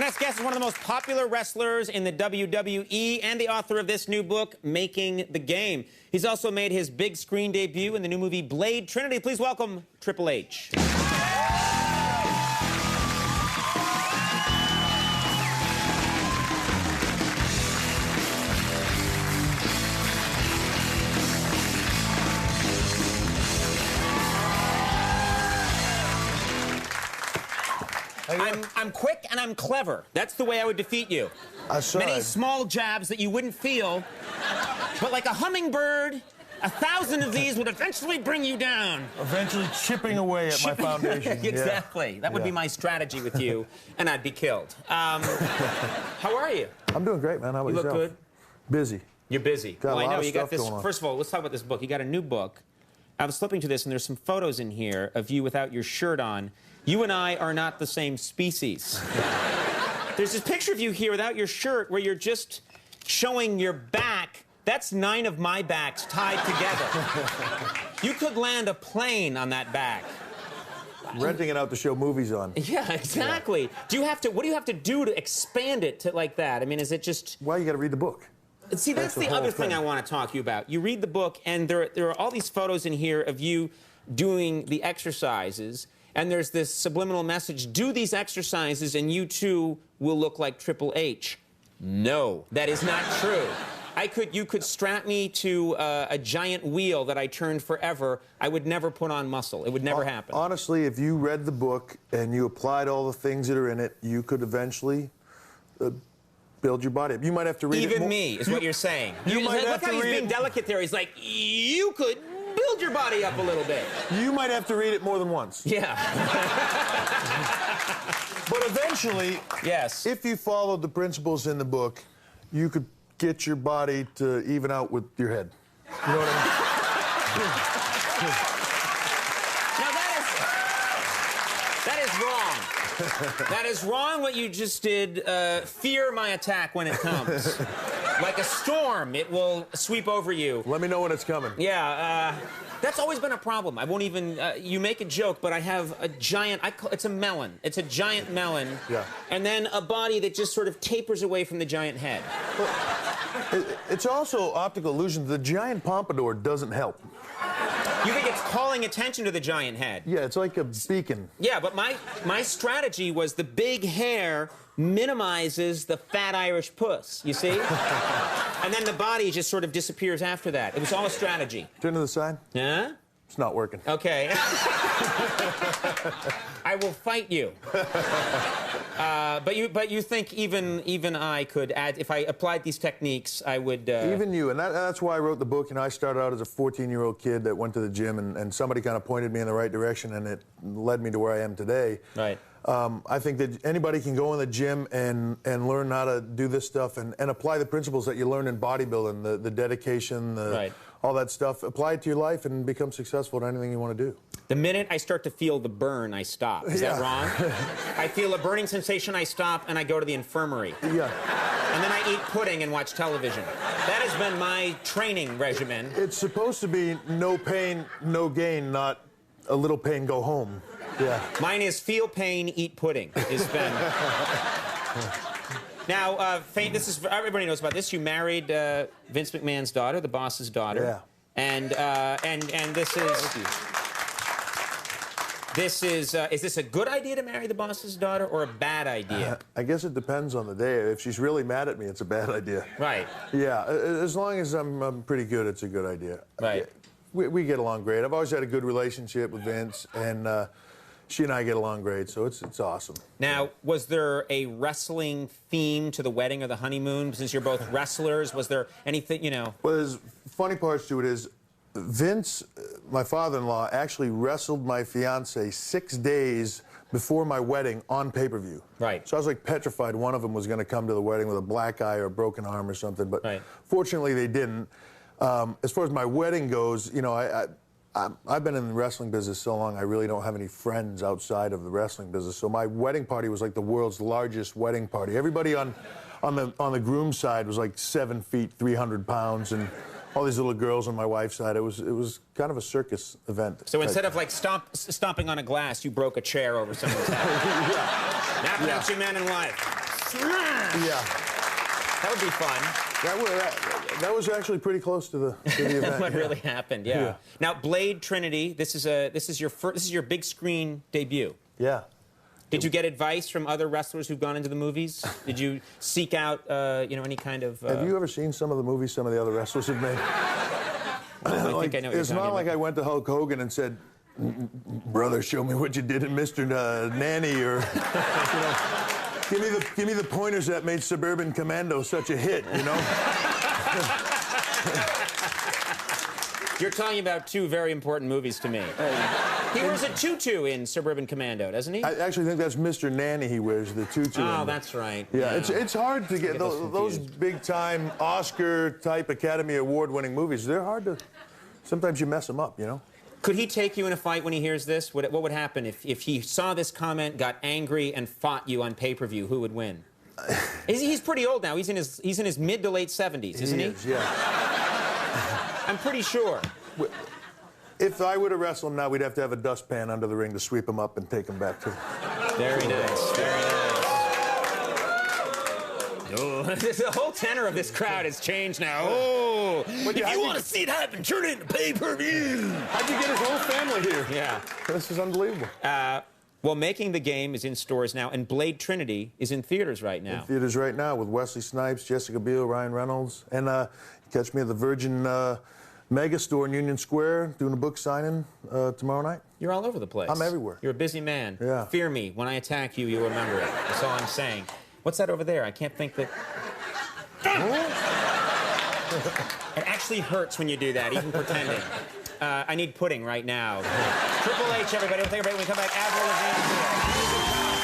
next guest is one of the most popular wrestlers in the WWE and the author of this new book, Making the Game. He's also made his big screen debut in the new movie Blade Trinity. Please welcome Triple H. I'm quick and I'm clever. That's the way I would defeat you. Many small jabs that you wouldn't feel, but like a hummingbird, 1,000 of these would eventually bring you down. Eventually chipping away at my foundation. Exactly. That would be my strategy with you, and I'd be killed. How are you? I'm doing great, man. How about yourself? You look good? Busy. You're busy. Got well, a lot I know of you got stuff this. going on. First of all, let's talk about this book. You got a new book. I was flipping to this, and there's some photos in here of you without your shirt on. You and I are not the same species. There's this picture of you here without your shirt where you're just showing your back. That's 9 of my backs tied together. You could land a plane on that back. Renting it out to show movies on. Yeah, exactly. Yeah. What do you have to do to expand it to like that? I mean, is it just... Well, you got to read the book. See, that's the other thing I want to talk to you about. You read the book, and there are all these photos in here of you doing the exercises, and there's this subliminal message, do these exercises, and you too will look like Triple H. No, that is not true. You could strap me to a giant wheel that I turned forever. I would never put on muscle. It would never happen. Honestly, if you read the book and you applied all the things that are in it, you could eventually build your body up. You might have to read it more. Even me, is what you're saying. You might have look how to he's read being it. delicate there. He's like, you could build your body up a little bit. You might have to read it more than once. Yeah. But eventually, yes, if you followed the principles in the book, you could get your body to even out with your head. You know what I mean? Now that is wrong. That is wrong what you just did. Fear my attack when it comes. Like a storm, it will sweep over you. Let me know when it's coming. Yeah, that's always been a problem. I won't even, you make a joke, but I have a giant, it's a melon. It's a giant melon. Yeah. And then a body that just sort of tapers away from the giant head. Well, it's also optical illusion. The giant pompadour doesn't help. You think it's calling attention to the giant head? Yeah, it's like a beacon. Yeah, but my strategy was the big hair minimizes the fat Irish puss, you see? And then the body just sort of disappears after that. It was all a strategy. Turn to the side. Huh? It's not working. Okay. I will fight you. But you think even I could add, if I applied these techniques, I would... Even you, and that's why I wrote the book. You know, I started out as a 14-year-old kid that went to the gym, and somebody kind of pointed me in the right direction, and it led me to where I am today. Right. I think that anybody can go in the gym and learn how to do this stuff and apply the principles that you learn in bodybuilding, the dedication, all that stuff. Apply it to your life and become successful at anything you want to do. The minute I start to feel the burn, I stop. Is that wrong? I feel a burning sensation, I stop, and I go to the infirmary. Yeah. And then I eat pudding and watch television. That has been my training regimen. It's supposed to be no pain, no gain, not a little pain, go home. Yeah. Mine is feel pain, eat pudding. It's been... Now, this is everybody knows about this. You married Vince McMahon's daughter, the boss's daughter. Yeah. And this is this a good idea to marry the boss's daughter or a bad idea? I guess it depends on the day. If she's really mad at me, it's a bad idea. Right. Yeah. As long as I'm pretty good, it's a good idea. Right. We get along great. I've always had a good relationship with Vince, and she and I get along great, so it's awesome. Now, was there a wrestling theme to the wedding or the honeymoon? Since you're both wrestlers, was there anything, you know? Well, there's funny parts to it is Vince, my father-in-law, actually wrestled my fiance 6 days before my wedding on pay-per-view. Right. So I was like petrified one of them was going to come to the wedding with a black eye or a broken arm or something, but fortunately they didn't. As far as my wedding goes, you know, I've been in the wrestling business so long, I really don't have any friends outside of the wrestling business. So my wedding party was like the world's largest wedding party. Everybody on the groom's side was like 7 feet, 300 pounds, and all these little girls on my wife's side. It was kind of a circus event. So instead of like stomping on a glass, you broke a chair over someone's head. Now, man and wife. Yeah. That would be fun. That was actually pretty close to the event. What really happened? Yeah. Now, Blade Trinity. This is your big screen debut. Yeah. Did you get advice from other wrestlers who've gone into the movies? Did you seek out, any kind of? Have you ever seen some of the movies some of the other wrestlers have made? I think I know. It's not like I went to Hulk Hogan and said, "Brother, show me what you did in Mr. Nanny," or give me the pointers that made Suburban Commando such a hit. You're talking about two very important movies to me. He wears a tutu in Suburban Commando, doesn't he? I actually think that's Mr. Nanny he wears, the tutu. Oh, that's right. Yeah, it's hard to get those big-time Oscar-type Academy Award-winning movies. They're hard to... Sometimes you mess them up, Could he take you in a fight when he hears this? What would happen if he saw this comment, got angry, and fought you on pay-per-view? Who would win? He's pretty old now. He's in his mid to late 70s, isn't he? Yeah. I'm pretty sure. If I were to wrestle him now, we'd have to have a dustpan under the ring to sweep him up and take him back to... Very nice, very nice. Oh, the whole tenor of this crowd has changed now. Oh, if you want to see it happen, turn it into pay-per-view. How'd you get his whole family here? Yeah. This is unbelievable. Well, Making the Game is in stores now, and Blade Trinity is in theaters right now. In theaters right now with Wesley Snipes, Jessica Biel, Ryan Reynolds. And catch me at the Virgin Mega Store in Union Square doing a book signing tomorrow night. You're all over the place. I'm everywhere. You're a busy man. Yeah. Fear me. When I attack you, you'll remember it. That's all I'm saying. What's that over there? I can't think that... It actually hurts when you do that, even pretending. I need pudding right now. Triple H, everybody. We'll take a break when we come back. Avril Lavigne.